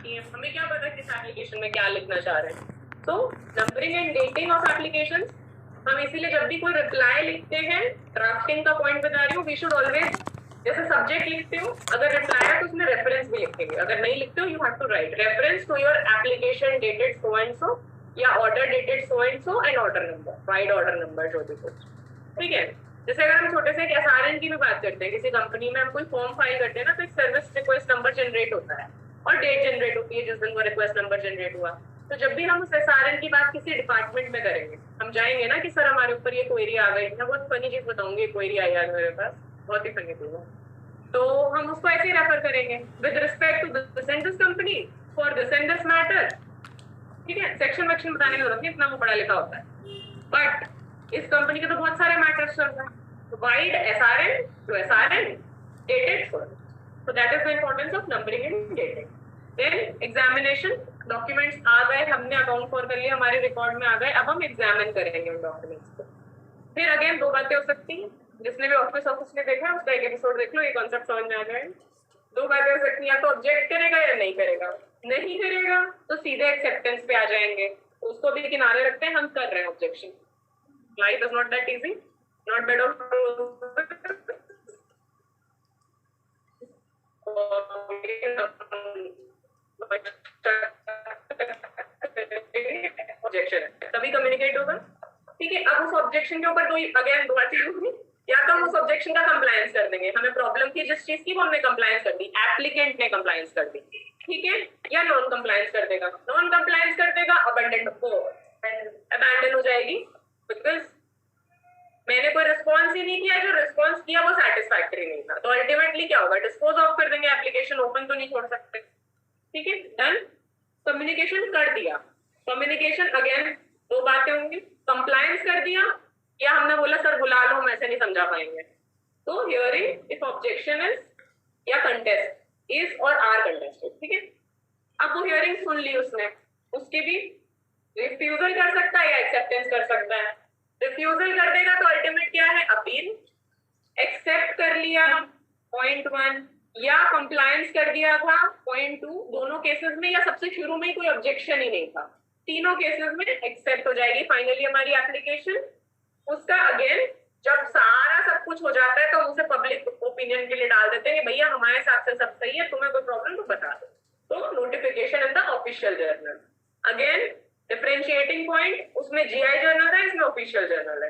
नहीं है, हमें क्या पता किस एप्लीकेशन में क्या लिखना चाह रहे हैं। तो numbering and dating of application, हम इसीलिए जब भी कोई रिप्लाई लिखते हैं, ड्राफ्टिंग का पॉइंट बता रही हूँ, वी शुड ऑलवेज, जैसे सब्जेक्ट लिखते हो, अगर रिप्लाई है तो उसमें रेफरेंस भी लिखेंगे, अगर नहीं लिखते हो you have to write reference to your application dated so and so, या order dated so and so and order number, right order number जो भी कुछ, ठीक है। जैसे अगर हम छोटे से एक एसआरएन की भी बात करते हैं, किसी कंपनी में हम कोई फॉर्म फाइल करते हैं ना, तो एक सर्विस रिक्वेस्ट नंबर जनरेट होता है और डेट जनरेट होती है जिस दिन वो रिक्वेस्ट नंबर जनरेट हुआ। तो जब भी हम उस एसआरएन की बात किसी डिपार्टमेंट में करेंगे, हम जाएंगे ना कि सर हमारे ऊपर ये क्वेरी आ गई, मैं बहुत फनी चीज बताऊंगी, क्वेरी आई आज मेरे पास, बहुत ही फनी चीज है, तो हम उसको ऐसे ही रेफर करेंगे with respect to this and this company for this and this matter, ठीक है। सेक्शन वेक्शन बताने की जरूरत नहीं, इतना वो पढ़ा लिखा होता है, बट इस कंपनी के तो बहुत सारे मैटर्स चल रहे हैं, तो vide SRN to SRN dated for, so that is the importance of numbering and dating. Then examination, documents आ गए, हमने अकाउंट फॉर कर लिया, हमारे रिकॉर्ड में आ गए, अब हम एग्जामिन करेंगे उन डॉक्यूमेंट्स को। फिर अगेन दो बातें हो सकती हैं, जिसने भी ऑफिस में देखा उसका एक एपिसोड देख लो, ये कॉन्सेप्ट समझ में आ जाए। दो बातें हो सकती हैं, या तो ऑब्जेक्ट करेगा या नहीं करेगा, नहीं करेगा तो सीधे एक्सेप्टेंस पे आ जाएंगे, उसको भी किनारे रखते हैं, हम कर रहे हैं objection. Life is not that easy, not bed of objection है तभी कम्युनिकेट होगा, ठीक है। अब उस ऑब्जेक्शन के ऊपर कोई अगेन दो बातें होंगी, या तो हम उस ऑब्जेक्शन का कंप्लायंस कर देंगे, हमें प्रॉब्लम थी जिस चीज की वो हमने कंप्लायंस कर दी, एप्लीकेंट ने कंप्लायंस कर दी, ठीक है, या नॉन कंप्लायंस कर देगा, नॉन कंप्लायंस कर देगा अबैंडन हो जाएगी, बिकॉज मैंने कोई रिस्पॉन्स ही नहीं किया, जो रिस्पॉन्स किया वो सेटिस्फैक्टरी नहीं था, तो अल्टीमेटली क्या होगा, डिस्पोज ऑफ कर देंगे, एप्लीकेशन ओपन तो नहीं छोड़ सकते, ठीक है। डन, कम्युनिकेशन कर दिया, कम्युनिकेशन अगेन दो बातें होंगी, कंप्लायंस कर दिया, या हमने बोला सर बुला लो हम ऐसे नहीं समझा पाएंगे, तो हियरिंग इफ ऑब्जेक्शन इज या कंटेस्ट इज और आर कंटेस्टेड, ठीक है। अब वो हियरिंग सुन ली उसने, उसके भी रिफ्यूजल कर सकता है या एक्सेप्टेंस कर सकता है, रिफ्यूजल कर देगा तो अल्टीमेट क्या है, अपील, एक्सेप्ट कर लिया पॉइंट 1 या कंप्लायंस कर दिया था पॉइंट 2, दोनों केसेस में, या सबसे शुरू में ही कोई ऑब्जेक्शन ही नहीं था, तीनों केसेस में एक्सेप्ट हो जाएगी फाइनली हमारी एप्लीकेशन। उसका अगेन जब सारा सब कुछ हो जाता है तो उसे पब्लिक ओपिनियन के लिए डाल देते हैं, भैया हमारे हिसाब से सब सही है, तुम्हें कोई प्रॉब्लम तो बता दो, तो notification in the official journal. Again differentiating point, उसमें जीआई जर्नल है, इसमें ऑफिशियल जर्नल है,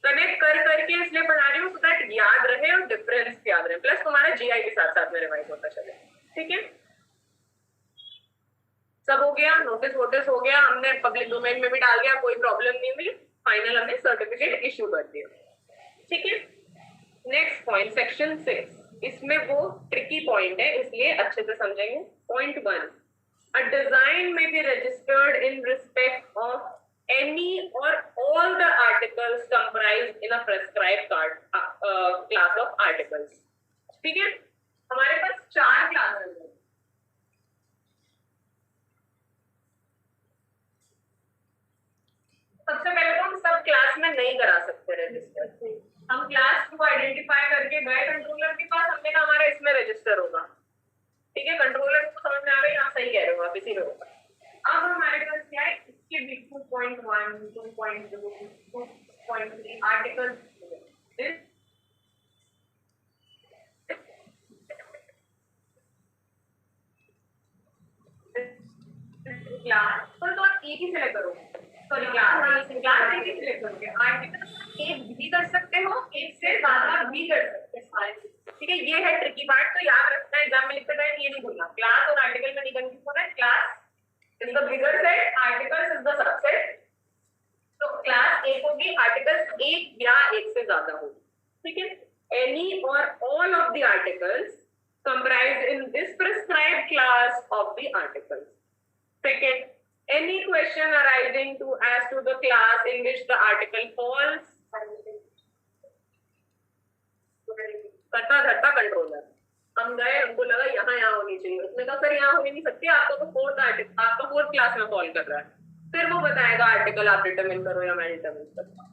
कनेक्ट कर करके इसलिए बना रही हूँ सो दैट याद रहे और डिफरेंस याद रहे, प्लस तुम्हारा जीआई के साथ साथ में रिवाइज होता चले, ठीक है। सब हो गया, नोटिस वोटिस हो गया, हमने पब्लिक डोमेन में भी डाल दिया, कोई प्रॉब्लम नहीं हुई, फाइनल हमने सर्टिफिकेट इश्यू कर दिया, ठीक है। नेक्स्ट पॉइंट सेक्शन 6, इसमें वो ट्रिकी पॉइंट है इसलिए अच्छे से समझेंगे। Point 1, a design may be registered in respect of any or all the articles comprised in a prescribed class of articles, ठीक है। हमारे पास 4 क्लासेस हैं, सबसे पहले तो हम सब क्लास में नहीं करा सकते रजिस्टर, हम क्लास को आइडेंटिफाई करके गए कंट्रोलर के पास, हमने कहा हमारा इसमें रजिस्टर होगा, ठीक है। कंट्रोलर को समझ में आ गई, आप सही कह रहे हो, आप इसी में होगा। अब हमारे पास क्या है, इसके भी 2.1 2.2 2.3 आर्टिकल, क्लास तो आप एक ही सिलेक्ट करोगे, सॉरी क्लास एक ही सिलेक्ट करोगे, आर्टिकल एक भी कर सकते हो, एक से ज्यादा भी कर सकते हो, ठीक है। ये है ट्रिकी पार्ट, तो याद रखना है एग्जाम में लिखते टाइम ये नहीं भूलना, क्लास और आर्टिकल में नहीं कंफ्यूज होना है, class is the bigger set, articles is the subset, तो क्लास एक होगी, आर्टिकल्स एक या एक से ज्यादा होगी, ठीक है। एनी और all of the articles comprised in this prescribed class of the articles. Second, any question arising as to the class in which the article falls, करता धरता कंट्रोलर, हम गए उनको लगा यहाँ होनी चाहिए, उसने कहा सर यहाँ होनी नहीं सकती, आपका तो फोर्थ क्लास में फॉल कर रहा है, फिर वो बताएगा आर्टिकल आप डिटरमिन करो या मैं डिटरमिन करूँ।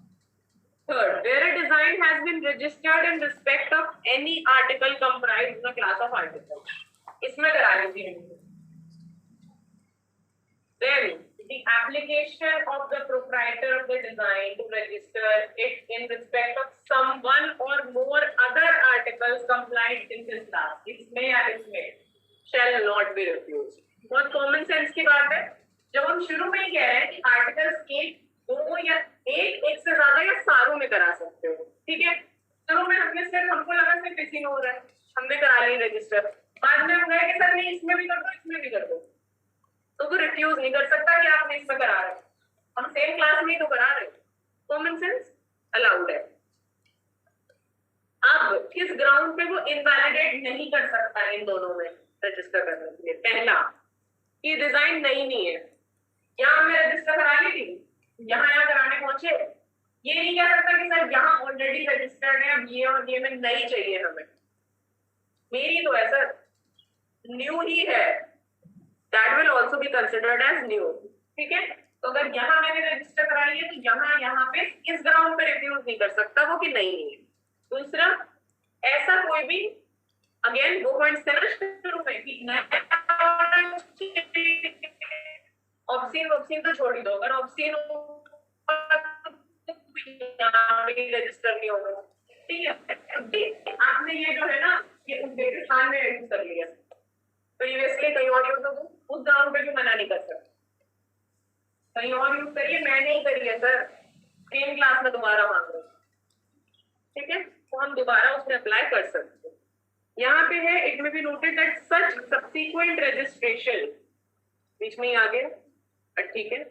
Third, where a design has been registered in respect of any article comprised in the class of articles, इसमें करा लीजिए, Then the application of the proprietor of the design to register it in respect of some one or more other articles compliant in this class. इसमें या इसमें shall not be refused. बहुत common sense की बात है. जब हम शुरू में ही कह रहे हैं कि आर्टिकल्स एक, दो या एक से ज्यादा या सारों में करा सकते हो, ठीक है. शुरू में हमने सिर्फ, हमको लगा सिर्फ इसी में हो रहा है, हमने करा ली रजिस्टर. बाद में हम कहे कि सर नहीं इसमें भी कर दो, इसमें भी कर दो, तो वो रिफ्यूज नहीं कर सकता कि आपने इसमें करा रहे. हम सेम क्लास में ही तो करा रहे. कॉमन सेंस अलाउड है. अब किस ग्राउंड पे वो इनवैलिडेट नहीं कर सकता इन दोनों में रजिस्टर करने के लिए? पहला, ये डिजाइन नहीं है. यहाँ हमने रजिस्टर करा ली थी, यहाँ कराने पहुंचे, ये नहीं कह सकता कि सर यहाँ ऑलरेडी रजिस्टर्ड है, अब ये और ये में नहीं चाहिए हमें. मेरी तो है सर, न्यू ही है, that will also be considered as new. ठीक है. तो अगर यहाँ मैंने रजिस्टर कराई है तो यहाँ पे इस ग्राउंड पे रिफ्यूज नहीं कर सकता वो कि नहीं है. दूसरा, ऐसा कोई भी, अगेन वो पॉइंट्स थे ना शुरू में कि ऑब्सीन तो छोड़ ही दो. अगर ऑब्सीन रजिस्टर नहीं होगा, ठीक है. आपने ये जो है ना, ये उस स्थान में यूज कर लिया, प्रीवियसली कहीं और यूज हो, उस ग्राउंड पे भी मना नहीं कर सकते. कहीं और यूज करिए, मैं नहीं करी है सर, सेम क्लास में दोबारा मांग रहे, ठीक है. तो हम दोबारा उसमें अप्लाई कर सकते हैं. यहाँ पे है, it may be noted that such subsequent registration, बीच में ही आ गया, ठीक है,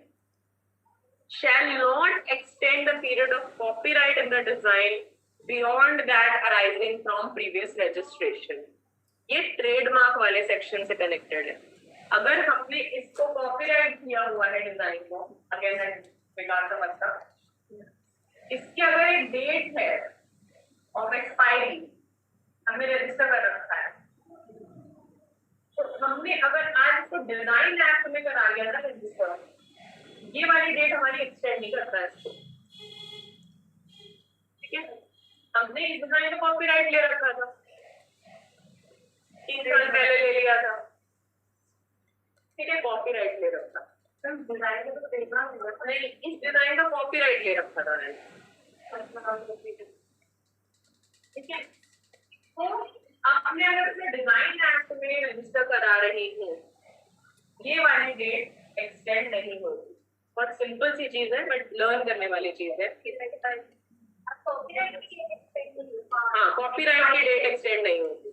shall not extend the period of copyright in the design beyond that arising from previous registration. ये ट्रेडमार्क वाले सेक्शन से कनेक्टेड है. अगर हमने इसको कॉपीराइट किया हुआ है डिजाइन को, अगेन बेकार का मतलब, इसके अगर एक डेट है ऑफ एक्सपायरी, हमने रजिस्टर कर रखा है, तो हमने अगर आज इसको डिजाइन एक्ट में करा लिया था रजिस्टर, ये वाली डेट हमारी एक्सटेंड नहीं करता है इसको, ठीक है. हमने इस डिजाइन का कॉपीराइट ले रखा था, 3 साल पहले ले लिया था, ठीक है, कॉपीराइट ले रखा. डिजाइन का तो नहीं, इस डिजाइन का कॉपीराइट ले रखा था, ठीक है. तो आपने अगर अपने डिजाइन एक्ट में रजिस्टर करा रही हूँ, ये वाली डेट एक्सटेंड नहीं होगी. बहुत सिंपल सी चीज है, बट लर्न करने वाली चीज है. हाँ, कॉपीराइट की डेट एक्सटेंड नहीं होगी.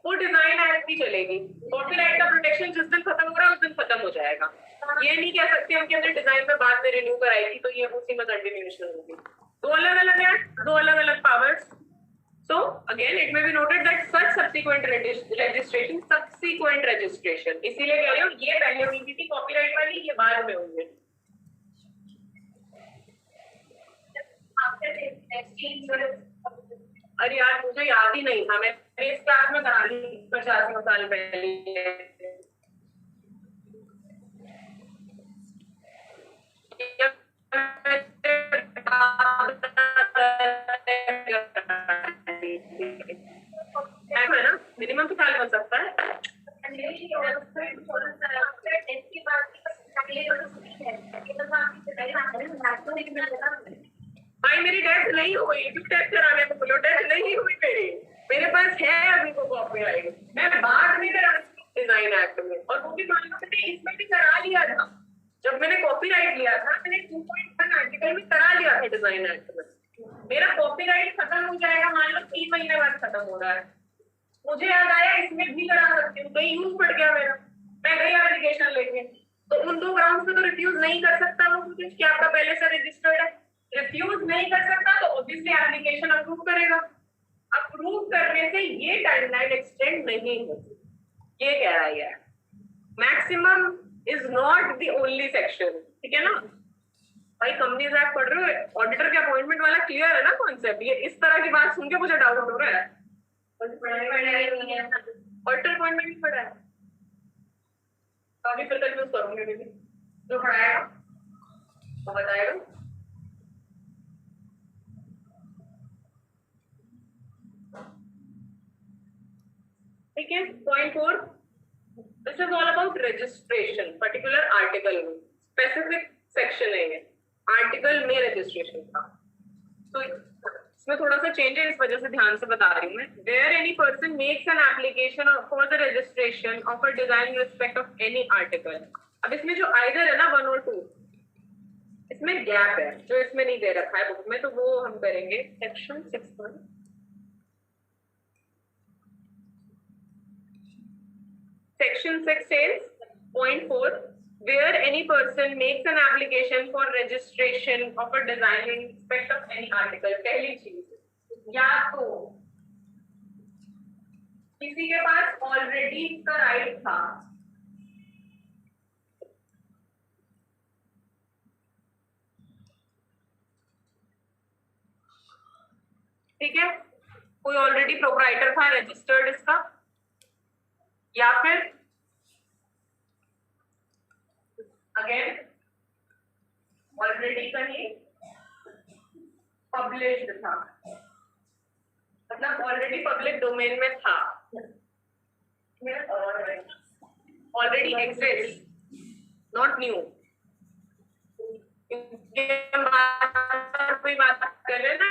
वो डिजाइन एक्ट भी चलेगी. कॉपीराइट का प्रोटेक्शन जिस दिन खत्म हो रहा है उस दिन खत्म हो जाएगा. ये नहीं कह सकते हम कि हमने डिजाइन में बाद में रिन्यू कराई थी तो ये उसी में कंटिन्यूएशन होगी. दो अलग अलग एक्ट, दो अलग अलग powers. So again, it may be noted that such subsequent registration, इसीलिए कह रही हूँ ये पहले हुई थी कॉपीराइट वाली, ये बाद में हुई है. अरे यार मुझे याद ही नहीं था, मैं इस क्लास में करा ली 50 साल पहले. है ना, मिनिमम तो साल बन सकता है. भाई मेरी डेथ नहीं हुई, डेथ कराने को बोलो, डेथ नहीं हुई मेरे पास है अभी को कॉपीराइट. मैं बाद में करा डिजाइन एक्ट में, और वो भी मान लो मैंने इसमें भी करा लिया था. जब मैंने कॉपीराइट लिया था मैंने 2.1 आर्टिकल में करा लिया था डिजाइन एक्ट में. मेरा कॉपीराइट खत्म हो जाएगा, मान लो 3 महीने बाद खत्म हो रहा है, मुझे याद आया इसमें भी करा सकती हूँ, कहीं यूज पड़ गया मेरा, मैं गई एप्लीकेशन लेके, तो उन 2 ग्राउंड पे तो रिफ्यूज नहीं कर सकता वो, क्योंकि आपका पहले से रजिस्टर्ड है. रिफ्यूज नहीं कर सकता तो ऑब्वियसली एप्लीकेशन अप्रूव करेगा. अप्रूव करने से ये टाइमलाइन एक्सटेंड नहीं होती, ये कह रहा है. Maximum is not the only section, ठीक है ना भाई. कंपनीज एक्ट पढ़ रहे हो, ऑडिटर के अपॉइंटमेंट वाला क्लियर है ना कॉन्सेप्ट. ये इस तरह की बात सुन के मुझे डाउट हो रहा है. ऑडिटर अपॉइंटमेंट नहीं पढ़ा है, अभी फिर कंफ्यूज करूंगी मैं भी. जो पढ़ाएगा वो बताएगा. ठीक है। Point 4, this is all about registration particular article में, स्पेसिफिक सेक्शन है ये आर्टिकल में रजिस्ट्रेशन का। तो इसमें थोड़ा सा चेंज है, इस वजह से ध्यान से बता रही हूँ मैं। Where any person makes an application for the registration of a design in respect of any article. अब इसमें जो आइदर है ना 1 और 2, इसमें गैप है जो इसमें नहीं दे रखा है बुक में, तो वो हम करेंगे section 6 Section 6 says, point 4, where any person makes an application for registration of a design in respect of any article। पहली चीज, या तो किसी के पास ऑलरेडी इसका राइट था, ठीक है, कोई ऑलरेडी प्रोप्राइटर था रजिस्टर्ड इसका, या फिर अगेन ऑलरेडी कहीं पब्लिश्ड था, मतलब ऑलरेडी पब्लिक डोमेन में था, ऑलरेडी एग्जिस्ट, नॉट न्यू। कोई बात कर रहे ना,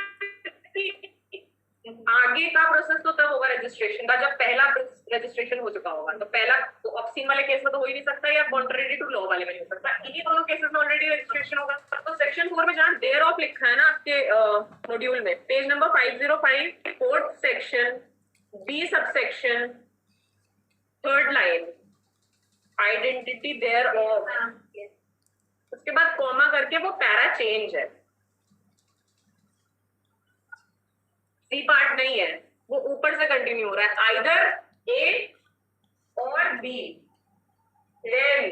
आगे का प्रोसेस तो तब होगा रजिस्ट्रेशन का जब पहला रजिस्ट्रेशन हो चुका होगा। तो पहला तो ऑप्शन वाले केस में तो हो ही नहीं सकता, या कॉन्ट्रेरी टू लॉ वाले में नहीं हो सकता, इन्हीं दोनों केसेस में ऑलरेडी रजिस्ट्रेशन होगा। तो सेक्शन 4 में जहां देयर ऑफ लिखा है ना आपके मॉड्यूल में, page number 505, fourth section, B subsection, third line, identity thereof, उसके बाद कॉमा करके वो पैरा चेंज है, सी पार्ट नहीं है, वो ऊपर से कंटिन्यू हो रहा है, आइदर ए और बी, देन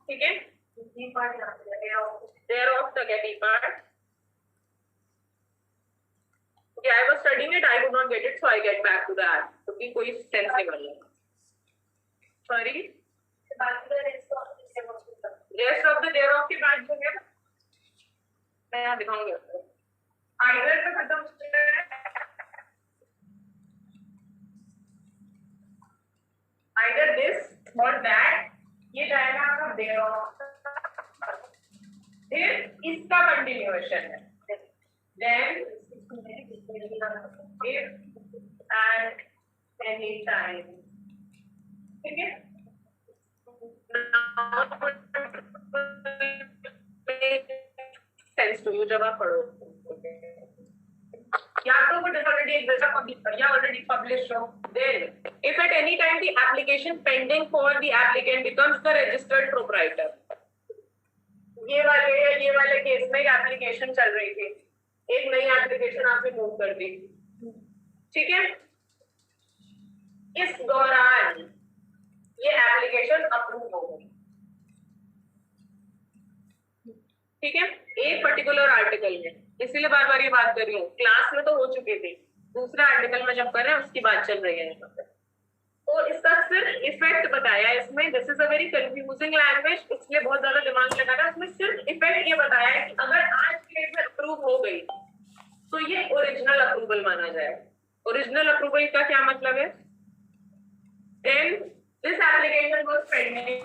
ठीक है, देयर ऑफ तक है B part. Okay, I was studying it, I could not get it, so I get back to that, क्योंकि कोई सेंस नहीं बन रहा। Sorry, rest of the thereof के बाद जो है मैं यहाँ दिखाऊंगी आपको, आइदर पे खत्म हो है, आइदर दिस और दैट, ये जाएगा आपका देयर ऑफ, फिर इसका कंटिन्यूएशन है, then if at any time, ठीक है। सेंस टू यू जब आप पढ़ो, या तो वो ऑलरेडी एग्जिस्ट या ऑलरेडी पब्लिश हो, then if at any time the application pending for the applicant becomes the registered proprietor। ये वाले केस में एप्लीकेशन चल रही थी, एक नई एप्लीकेशन आपने मूव कर दी, ठीक है, इस दौरान ये एप्लीकेशन अप्रूव हो गई, ठीक है, एक पर्टिकुलर आर्टिकल में, इसीलिए बार बार ये बात कर रही हूँ, क्लास में तो हो चुकी थी, दूसरा आर्टिकल में जब कर रहे हैं उसकी बात चल रही है। तो इसका सिर्फ इफेक्ट बताया है इसमें, this is a very confusing language, इसलिए बहुत ज्यादा दिमाग लगाना, इसमें सिर्फ इफेक्ट ये बताया है कि अगर आज की डेट में अप्रूव हो गई तो ये ओरिजिनल अप्रूवल माना जाए। ओरिजिनल अप्रूवल का क्या मतलब है? Then this application was pending